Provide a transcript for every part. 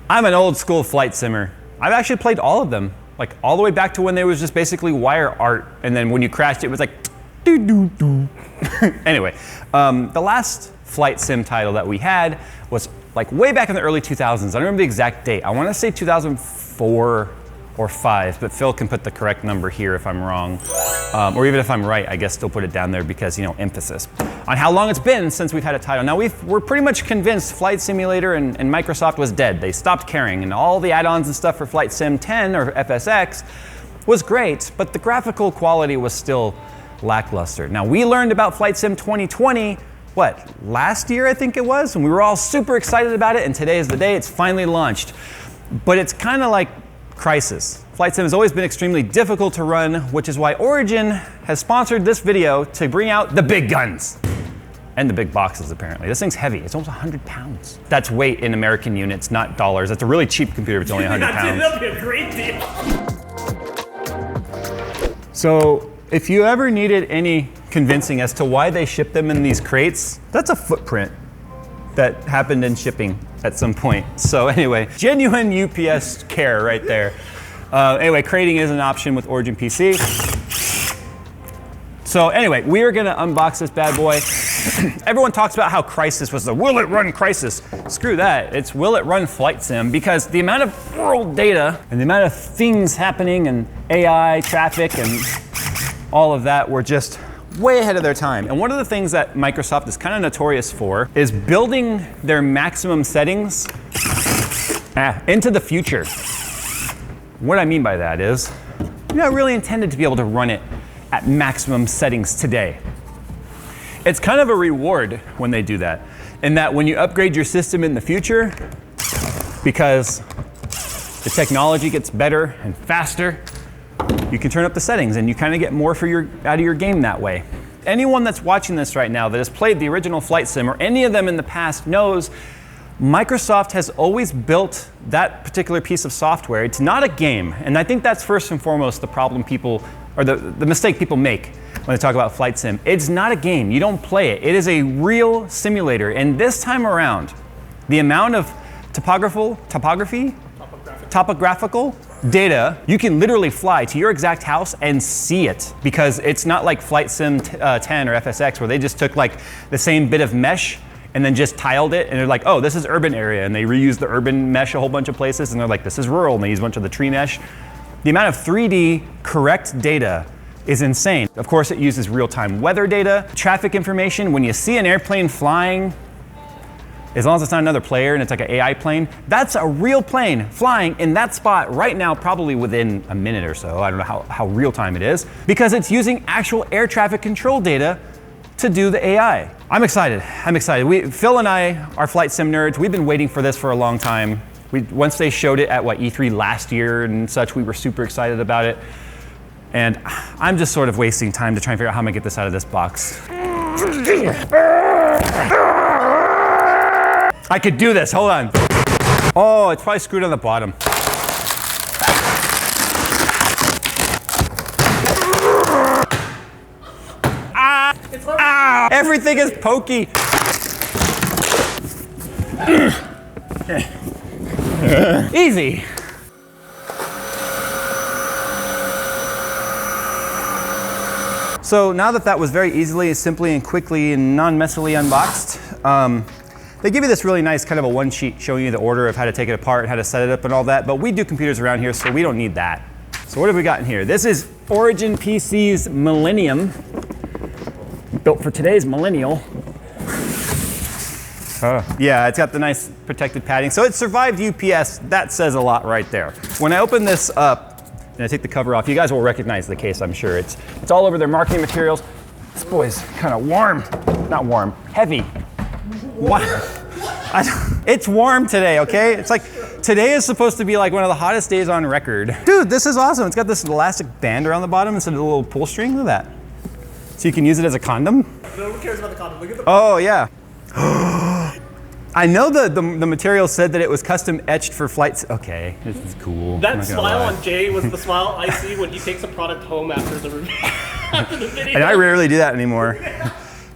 I'm an old school flight simmer. I've actually played all of them, like all the way back to when there was just basically wire art, and then when you crashed, it was like, doo doo doo. Anyway, the last flight sim title that we had was like way back in the early 2000s. I don't remember the exact date. I want to say 2004 or 5, but Phil can put the correct number here if I'm wrong. Or even if I'm right, I guess still put it down there because, you know, emphasis on how long it's been since we've had a title. Now we're pretty much convinced Flight Simulator and Microsoft was dead. They stopped caring, and all the add-ons and stuff for Flight Sim 10 or FSX was great, but the graphical quality was still lackluster. Now we learned about Flight Sim 2020, what, last year I think it was, and we were all super excited about it, and today is the day it's finally launched. But it's kind of like Crysis. Flight Sim has always been extremely difficult to run, which is why Origin has sponsored this video to bring out the big guns. And the big boxes, apparently. This thing's heavy. It's almost 100 pounds. That's weight in American units, not dollars. That's a really cheap computer if it's only 100 pounds. That'd be a great deal. So, if you ever needed any convincing as to why they ship them in these crates, that's a footprint that happened in shipping at some point. So anyway, genuine UPS care right there. Anyway, crating is an option with Origin PC. So anyway, we are gonna unbox this bad boy. Everyone talks about how Crysis was the will it run Crysis. Screw that, it's will it run Flight Sim, because the amount of world data and the amount of things happening and AI, traffic, and all of that were just way ahead of their time. And one of the things that Microsoft is kind of notorious for is building their maximum settings into the future. What I mean by that is, you're not really intended to be able to run it at maximum settings today. It's kind of a reward when they do that, in that when you upgrade your system in the future, because the technology gets better and faster, you can turn up the settings and you kind of get more out of your game that way. Anyone that's watching this right now that has played the original Flight Sim or any of them in the past knows Microsoft has always built that particular piece of software. It's not a game, and I think that's first and foremost the problem people, or the mistake people make when they talk about Flight Sim. It's not a game, you don't play it. It is a real simulator, and this time around, the amount of topographical data, you can literally fly to your exact house and see it, because it's not like Flight Sim 10 or FSX where they just took like the same bit of mesh and then just tiled it, and they're like, oh, this is urban area, and they reuse the urban mesh a whole bunch of places, and they're like, this is rural, and they use a bunch of the tree mesh. The amount of 3D correct data is insane. Of course, it uses real-time weather data, traffic information. When you see an airplane flying, as long as it's not another player and it's like an AI plane, that's a real plane flying in that spot right now, probably within a minute or so. I don't know how real time it is, because it's using actual air traffic control data to do the AI. I'm excited. Phil and I are Flight Sim nerds. We've been waiting for this for a long time. Once they showed it at E3 last year and such, we were super excited about it. And I'm just sort of wasting time to try and figure out how I'm gonna get this out of this box. I could do this, hold on. Oh, it's probably screwed on the bottom. Everything is pokey. Easy. So now that was very easily, simply, and quickly and non-messily unboxed, they give you this really nice kind of a one sheet showing you the order of how to take it apart, how to set it up and all that, but we do computers around here, so we don't need that. So what have we got in here? This is Origin PC's Millennium, built for today's millennial. Yeah, it's got the nice protected padding. So it survived UPS, that says a lot right there. When I open this up, and I take the cover off, you guys will recognize the case, I'm sure. It's all over their marketing materials. This boy's kind of warm, not warm, heavy. What? It's warm today, okay? It's like, today is supposed to be like one of the hottest days on record. Dude, this is awesome. It's got this elastic band around the bottom instead of a little pull string. Look at that. So you can use it as a condom. No one cares about the condom. Look at the Oh, yeah. I know the material said that it was custom etched for flights. Okay, this is cool. That smile on Jay was the smile I see when he takes a product home after the review, after the video. And I rarely do that anymore.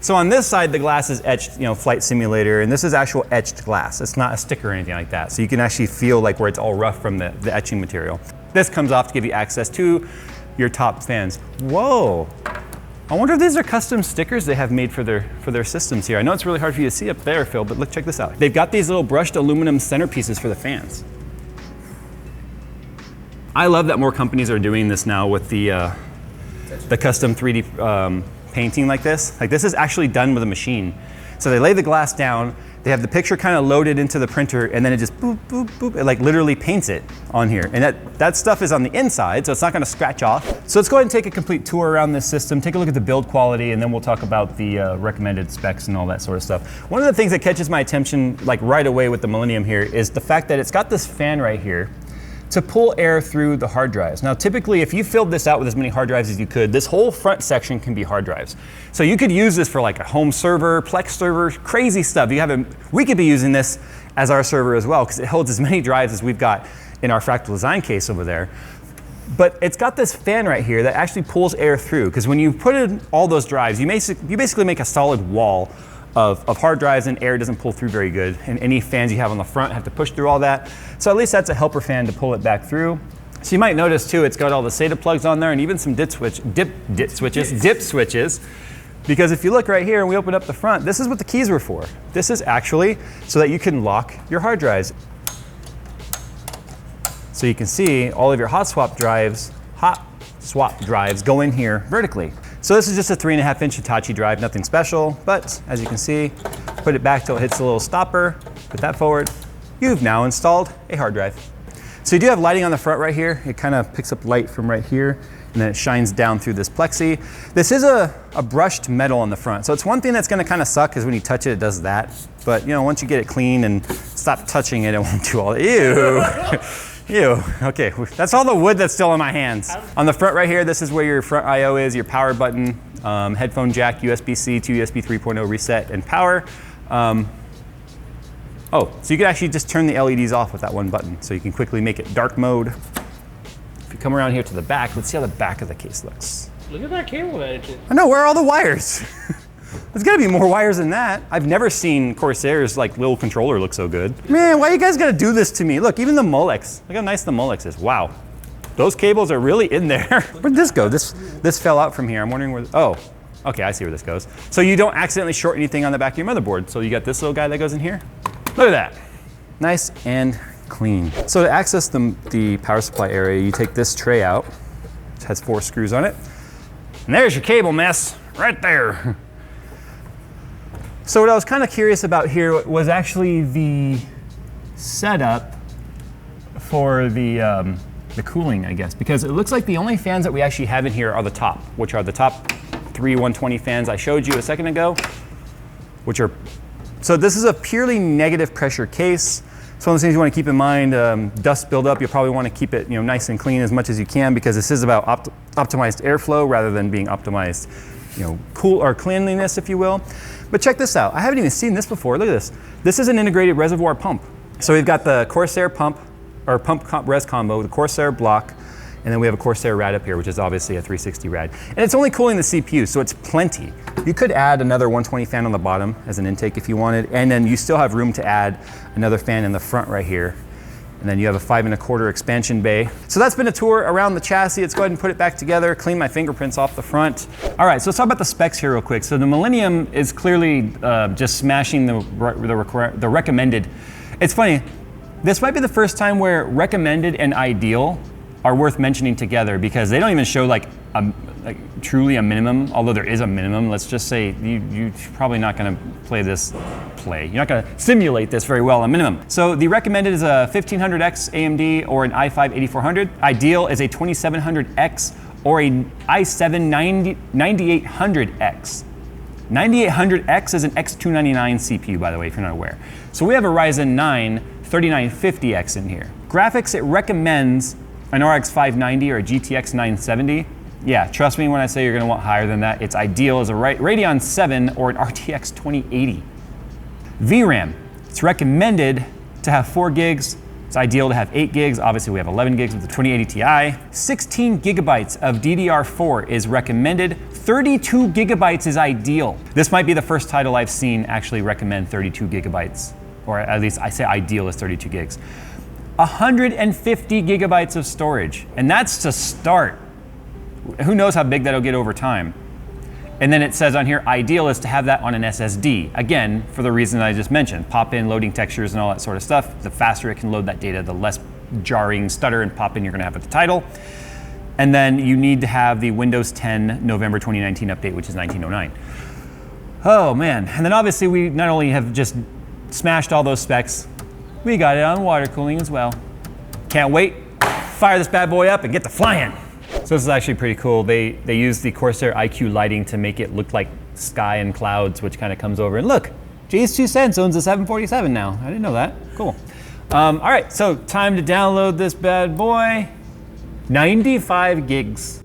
So on this side, the glass is etched, flight simulator, and this is actual etched glass. It's not a sticker or anything like that. So you can actually feel like where it's all rough from the etching material. This comes off to give you access to your top fans. Whoa. I wonder if these are custom stickers they have made for their systems here. I know it's really hard for you to see up there, Phil, but look, check this out. They've got these little brushed aluminum centerpieces for the fans. I love that more companies are doing this now with the custom 3D painting like this. Like, this is actually done with a machine. So they lay the glass down, they have the picture kind of loaded into the printer, and then it just boop, boop, boop, it like literally paints it on here. And that stuff is on the inside, so it's not gonna scratch off. So let's go ahead and take a complete tour around this system, take a look at the build quality, and then we'll talk about the recommended specs and all that sort of stuff. One of the things that catches my attention like right away with the Millennium here is the fact that it's got this fan right here to pull air through the hard drives. Now, typically, if you filled this out with as many hard drives as you could, this whole front section can be hard drives. So you could use this for like a home server, Plex server, crazy stuff. We could be using this as our server as well, because it holds as many drives as we've got in our Fractal Design case over there. But it's got this fan right here that actually pulls air through, because when you put in all those drives, you basically make a solid wall of hard drives, and air doesn't pull through very good. And any fans you have on the front have to push through all that. So at least that's a helper fan to pull it back through. So you might notice too, it's got all the SATA plugs on there and even some dip switches. Because if you look right here and we open up the front, this is what the keys were for. This is actually so that you can lock your hard drives. So you can see all of your hot swap drives go in here vertically. So this is just a 3.5-inch Hitachi drive, nothing special, but as you can see, put it back till it hits the little stopper, put that forward, you've now installed a hard drive. So you do have lighting on the front right here. It kind of picks up light from right here, and then it shines down through this plexi. This is a brushed metal on the front, so it's one thing that's gonna kind of suck is when you touch it, it does that. But once you get it clean and stop touching it, it won't do all that. Ew. Ew, okay, that's all the wood that's still in my hands. On the front right here, this is where your front I/O is, your power button, headphone jack, USB-C to USB 3.0 reset and power. So you can actually just turn the LEDs off with that one button, so you can quickly make it dark mode. If you come around here to the back, let's see how the back of the case looks. Look at that cable management. I know, where are all the wires? There's gotta be more wires than that. I've never seen Corsair's like little controller look so good. Man, why you guys gotta do this to me? Look, even the Molex. Look how nice the Molex is. Wow. Those cables are really in there. Where'd this go? This fell out from here. I'm wondering where, oh, okay, I see where this goes. So you don't accidentally short anything on the back of your motherboard. So you got this little guy that goes in here. Look at that. Nice and clean. So to access the power supply area, you take this tray out, which has 4 screws on it. And there's your cable mess right there. So what I was kind of curious about here was actually the setup for the cooling, I guess, because it looks like the only fans that we actually have in here are the top, which are the top 3 120 fans I showed you a second ago, so this is a purely negative pressure case. So one of the things you want to keep in mind, dust buildup, you'll probably want to keep it nice and clean as much as you can, because this is about optimized airflow rather than being optimized cool or cleanliness, if you will. But check this out. I haven't even seen this before. Look at this. This is an integrated reservoir pump. So we've got the Corsair pump, or res combo, the Corsair block, and then we have a Corsair rad up here, which is obviously a 360 rad. And it's only cooling the CPU, so it's plenty. You could add another 120 fan on the bottom as an intake if you wanted, and then you still have room to add another fan in the front right here. And then you have a 5 1/4 expansion bay. So that's been a tour around the chassis. Let's go ahead and put it back together, clean my fingerprints off the front. All right, so let's talk about the specs here real quick. So the Millennium is clearly just smashing the recommended. It's funny, this might be the first time where recommended and ideal are worth mentioning together, because they don't even show like truly a minimum, although there is a minimum. Let's just say you're probably not gonna you're not gonna simulate this very well, a minimum. So the recommended is a 1500X AMD or an i5 8400. Ideal is a 2700X or a i7 9800X. 9800X is an X299 CPU, by the way, if you're not aware. So we have a Ryzen 9 3950X in here. Graphics, it recommends an RX 590 or a GTX 970. Yeah, trust me when I say you're gonna want higher than that. Its ideal is a Radeon 7 or an RTX 2080. VRAM, it's recommended to have 4 gigs It's ideal to have 8 gigs. Obviously, we have 11 gigs with the 2080 Ti. 16 gigabytes of DDR4 is recommended. 32 gigabytes is ideal. This might be the first title I've seen actually recommend 32 gigabytes, or at least I say ideal is 32 gigs. 150 gigabytes of storage, and that's to start. Who knows how big that'll get over time. And then it says on here, ideal is to have that on an SSD. Again, for the reason I just mentioned, pop in, loading textures and all that sort of stuff. The faster it can load that data, the less jarring stutter and pop in you're gonna have with the title. And then you need to have the Windows 10 November 2019 update, which is 1909. Oh man, and then obviously we not only have just smashed all those specs, we got it on water cooling as well. Can't wait, fire this bad boy up and get to flying. So this is actually pretty cool. They use the Corsair IQ lighting to make it look like sky and clouds, which kind of comes over. And look, Jay's 2 cents owns a 747 now. I didn't know that. Cool. All right, so time to download this bad boy. 95 gigs.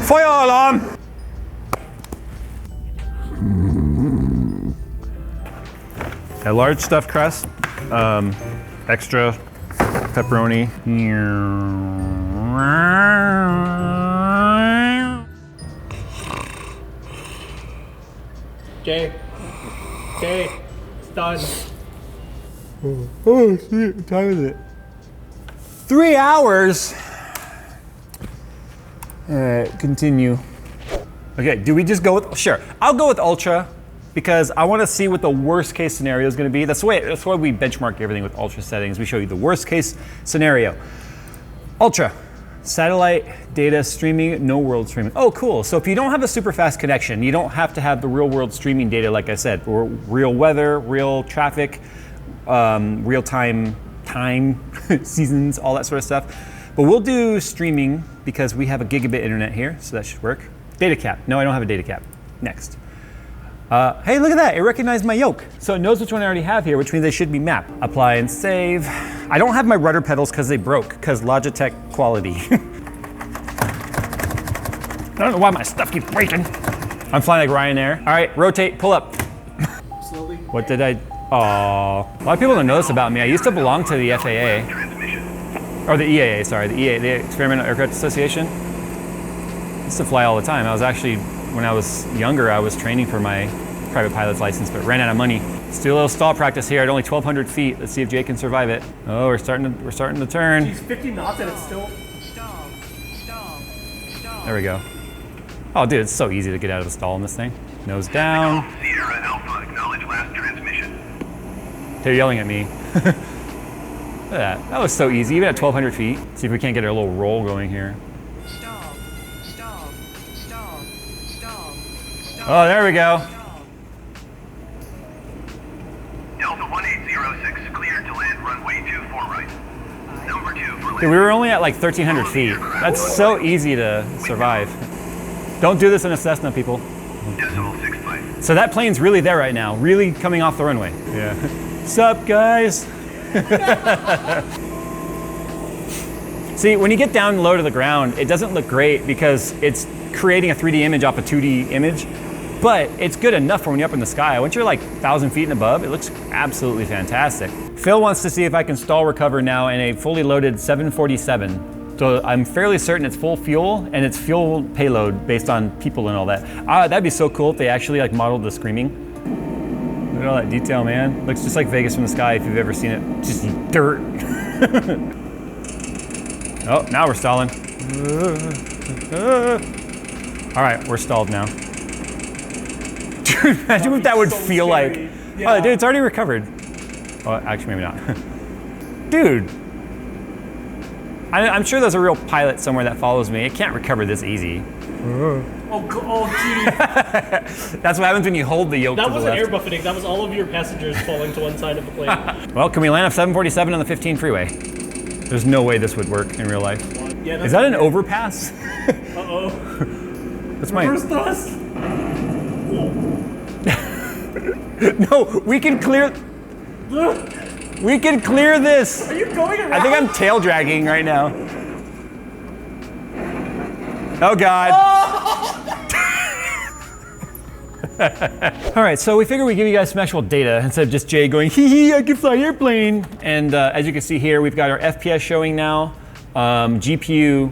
Fire alarm! A large stuffed crust, extra pepperoni. Jay, it's done. Oh, shit, what time is it? 3 hours? All right, continue. Okay, do we just go with, sure. I'll go with Ultra because I want to see what the worst case scenario is going to be. That's why we benchmark everything with Ultra settings. We show you the worst case scenario. Ultra, satellite data streaming, no world streaming. Oh, cool. So if you don't have a super fast connection, you don't have to have the real world streaming data, like I said, or real weather, real traffic, real time, seasons, all that sort of stuff. But we'll do streaming because we have a gigabit internet here, so that should work. Data cap. No, I don't have a data cap. Next. Hey, look at that. It recognized my yoke. So it knows which one I already have here, which means they should be mapped. Apply and save. I don't have my rudder pedals because they broke, because Logitech quality. I don't know why my stuff keeps breaking. I'm flying like Ryanair. All right, rotate, pull up. Slowly. What did I, aw. A lot of people don't know this about me. I used to belong to the FAA. Or the EAA, sorry, the EAA, the Experimental Aircraft Association. I used to fly all the time. I was actually, when I was younger, I was training for my private pilot's license, but ran out of money. Let's do a little stall practice here at only 1,200 feet. Let's see if Jay can survive it. Oh, we're starting to turn. He's 50 knots and it's still. There we go. Oh, dude, it's so easy to get out of the stall in this thing. Nose down. Sierra Alpha, acknowledge last transmission. They're yelling at me. Look at that. That was so easy, even at 1,200 feet. See if we can't get a little roll going here. Oh, there we go. Delta 1806, cleared to land runway 24 right. Number 2 for land. Dude, we were only at like 1,300 feet. That's so easy to survive. Don't do this in a Cessna, people. Decimal 65. So that plane's really there right now, really coming off the runway. Yeah. Sup, guys? See, when you get down low to the ground, it doesn't look great because it's creating a 3D image off a 2D image, but it's good enough for when you're up in the sky. Once you're like 1,000 feet and above, it looks absolutely fantastic. Phil wants to see if I can stall recover now in a fully loaded 747. So I'm fairly certain it's full fuel and it's fuel payload based on people and all that. That'd be so cool if they actually like modeled the screaming. Look at all that detail, man. Looks just like Vegas from the sky if you've ever seen it. Just dirt. Oh, now we're stalling. All right, we're stalled now. Dude, imagine what that would so feel scary. like. Yeah. Oh, dude, it's already recovered. Oh, actually, maybe not. Dude. I'm sure there's a real pilot somewhere that follows me. It can't recover this easy. Oh, gee. That's what happens when you hold the yoke That to the wasn't left. air buffeting. That was all of your passengers falling to one side of the plane. Well, can we land a 747 on the 15 freeway? There's no way this would work in real life. Yeah, that's Is that an overpass? Uh-oh. That's my... First thrust. No, we can clear... We can clear this. Are you going around? I think I'm tail dragging right now. Oh God. All right, so we figured we'd give you guys some actual data instead of just Jay going, hee hee, I can fly airplane. And as you can see here, we've got our FPS showing now, GPU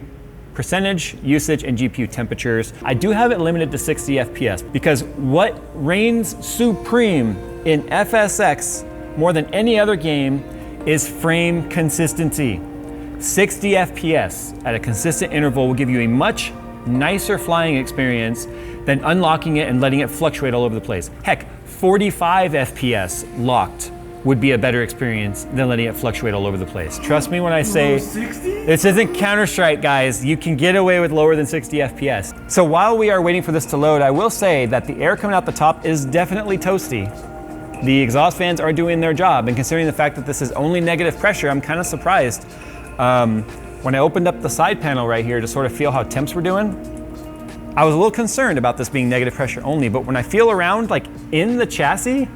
percentage, usage, and GPU temperatures. I do have it limited to 60 FPS because what reigns supreme in FSX more than any other game is frame consistency. 60 FPS at a consistent interval will give you a much nicer flying experience than unlocking it and letting it fluctuate all over the place. Heck, 45 FPS locked would be a better experience than letting it fluctuate all over the place. Trust me when I say, 60? this isn't Counter-Strike, guys. You can get away with lower than 60 FPS. So while we are waiting for this to load, I will say that the air coming out the top is definitely toasty. The exhaust fans are doing their job, and considering the fact that this is only negative pressure, I'm kind of surprised. When I opened up the side panel right here to sort of feel how temps were doing, I was a little concerned about this being negative pressure only, but when I feel around, like in the chassis,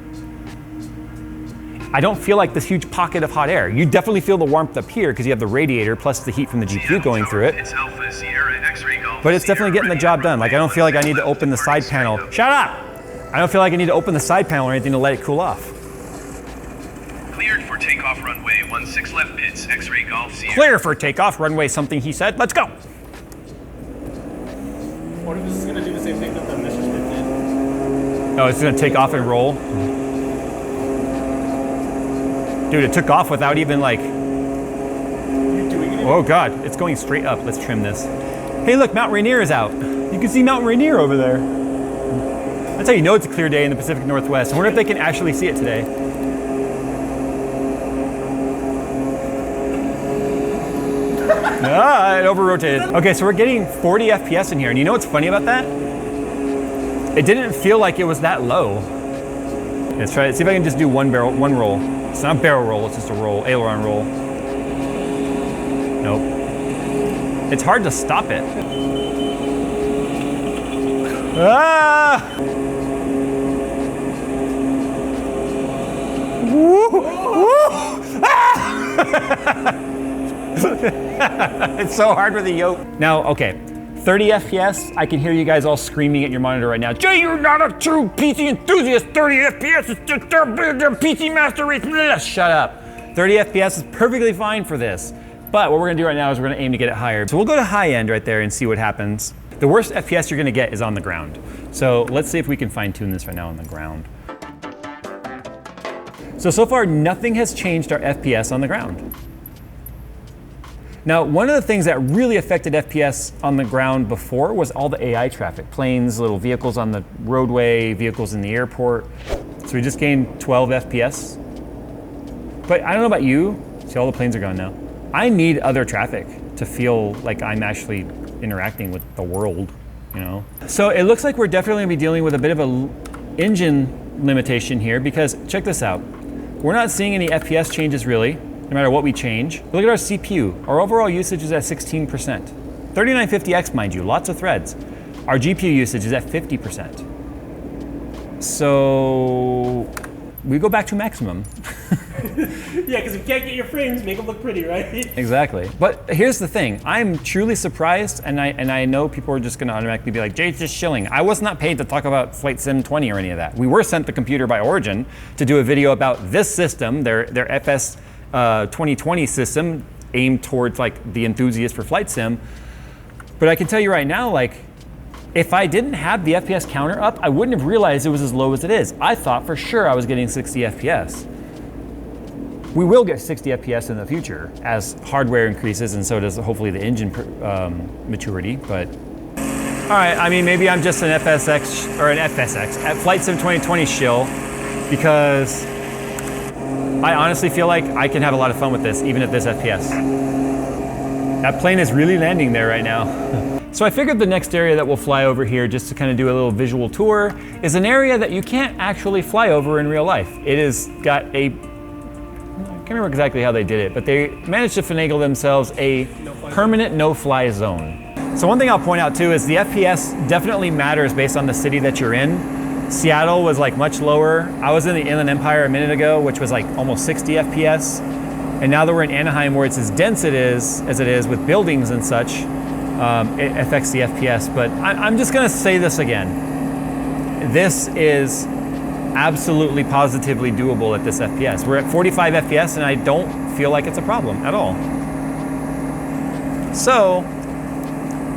I don't feel like this huge pocket of hot air. You definitely feel the warmth up here because you have the radiator plus the heat from the GPU going through it. It's Alpha Sierra X-ray Golf. But it's definitely getting the job done. Like I don't feel like I need to open the side panel. Shut up! I don't feel like I need to open the side panel or anything to let it cool off. Cleared for takeoff runway 16 left pits, X-ray Golf Sierra. Clear for takeoff, runway something he said. Let's go! What if this is going to do the same thing that the Messerschmitt did? Oh, it's gonna take off and roll. Dude, it took off without even like, You're doing it? oh God, it's going straight up. Let's trim this. Hey look, Mount Rainier is out. You can see Mount Rainier over there. That's how you know it's a clear day in the Pacific Northwest. I wonder if they can actually see it today. Ah, it over-rotated. Okay, so we're getting 40 FPS in here, and you know what's funny about that? It didn't feel like it was that low. Let's try it. See if I can just do one roll. It's not a barrel roll, it's just a roll, aileron roll. Nope. It's hard to stop it. Ah! Woo! Woo! Ah! It's so hard with the yoke. Now, okay, 30 FPS, I can hear you guys all screaming at your monitor right now. Jay, you're not a true PC enthusiast. 30 FPS is just their PC master race. Shut up. 30 FPS is perfectly fine for this. But what we're gonna do right now is we're gonna aim to get it higher. So we'll go to high end right there and see what happens. The worst FPS you're gonna get is on the ground. So let's see if we can fine tune this right now on the ground. So far nothing has changed our FPS on the ground. Now, one of the things that really affected FPS on the ground before was all the AI traffic. Planes, little vehicles on the roadway, vehicles in the airport. So we just gained 12 FPS. But I don't know about you. See, all the planes are gone now. I need other traffic to feel like I'm actually interacting with the world, you know? So it looks like we're definitely gonna be dealing with a bit of a engine limitation here because check this out. We're not seeing any FPS changes really, no matter what we change. Look at our CPU. Our overall usage is at 16%. 3950X, mind you, lots of threads. Our GPU usage is at 50%. So we go back to maximum. Yeah, because if you can't get your frames, make them look pretty, right? Exactly. But here's the thing. I'm truly surprised, and I know people are just going to automatically be like, Jay's just shilling. I was not paid to talk about Flight Sim 20 or any of that. We were sent the computer by Origin to do a video about this system, their FS 2020 system aimed towards like the enthusiast for Flight Sim. But I can tell you right now, like, if I didn't have the FPS counter up, I wouldn't have realized it was as low as it is. I thought for sure I was getting 60 FPS. We will get 60 FPS in the future as hardware increases, and so does hopefully the engine maturity. But all right, I mean, maybe I'm just an FSX or an FSX at Flight Sim 2020 shill because I honestly feel like I can have a lot of fun with this, even at this FPS. That plane is really landing there right now. So I figured the next area that we'll fly over here, just to kind of do a little visual tour, is an area that you can't actually fly over in real life. It has got a, I can't remember exactly how they did it, but they managed to finagle themselves a permanent no-fly zone. So one thing I'll point out too is the FPS definitely matters based on the city that you're in. Seattle was like much lower. I was in the Inland Empire a minute ago, which was like almost 60 FPS. And now that we're in Anaheim, where it's as dense as it is with buildings and such, it affects the FPS. But I'm just gonna say this again. This is absolutely positively doable at this FPS. We're at 45 FPS and I don't feel like it's a problem at all. So,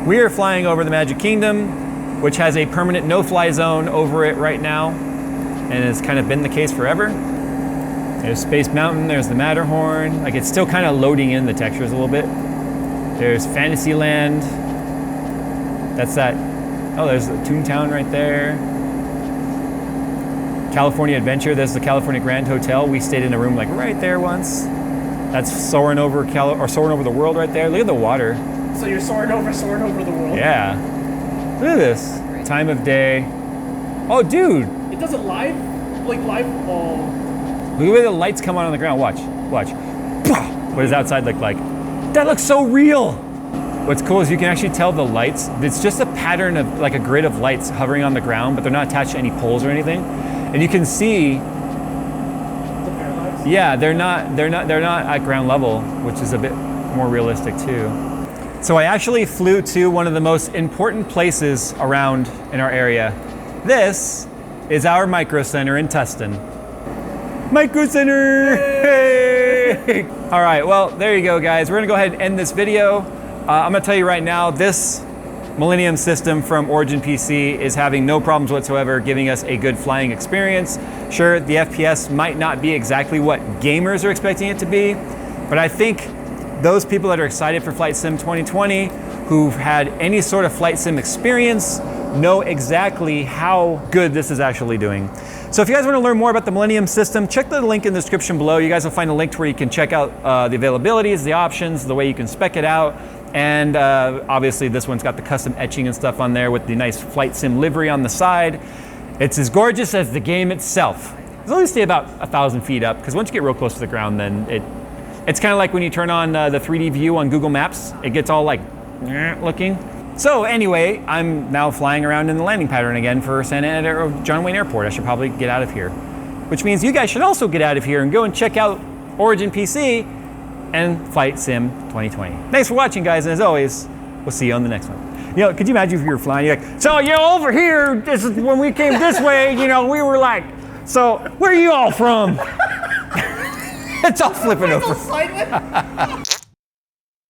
we are flying over the Magic Kingdom, which has a permanent no-fly zone over it right now, and it's kind of been the case forever. There's Space Mountain, there's the Matterhorn. Like, it's still kind of loading in the textures a little bit. There's Fantasyland. That's that. Oh, there's the Toontown right there. California Adventure, there's the California Grand Hotel. We stayed in a room like right there once. That's soaring over the world right there. Look at the water. So you're soaring over the world? Yeah. Look at this. Time of day. Oh, dude. It does it live? Like live? Oh. Look at the way the lights come on the ground. Watch. What does outside look like? That looks so real. What's cool is you can actually tell the lights. It's just a pattern of like a grid of lights hovering on the ground, but they're not attached to any poles or anything. And you can see. Yeah, they're not at ground level, which is a bit more realistic too. So I actually flew to one of the most important places around in our area. This is our Micro Center in Tustin. Micro Center! Hey! All right, well, there you go, guys. We're gonna go ahead and end this video. I'm gonna tell you right now, this Millennium system from Origin PC is having no problems whatsoever, giving us a good flying experience. Sure, the FPS might not be exactly what gamers are expecting it to be, but I think those people that are excited for Flight Sim 2020, who've had any sort of Flight Sim experience, know exactly how good this is actually doing. So if you guys want to learn more about the Millennium system, check the link in the description below. You guys will find a link to where you can check out the availabilities, the options, the way you can spec it out. And obviously this one's got the custom etching and stuff on there with the nice Flight Sim livery on the side. It's as gorgeous as the game itself. As long as you stay about 1,000 feet up, because once you get real close to the ground, then it's kind of like when you turn on the 3D view on Google Maps, it gets all like looking. So anyway, I'm now flying around in the landing pattern again for Santa Ana or John Wayne Airport. I should probably get out of here, which means you guys should also get out of here and go and check out Origin PC and Flight Sim 2020. Thanks for watching, guys, and as always, we'll see you on the next one. You know, could you imagine if you were flying, you're like, so, you know, over here, this is when we came this way, you know, we were like, so, where are you all from? It's all flipping over.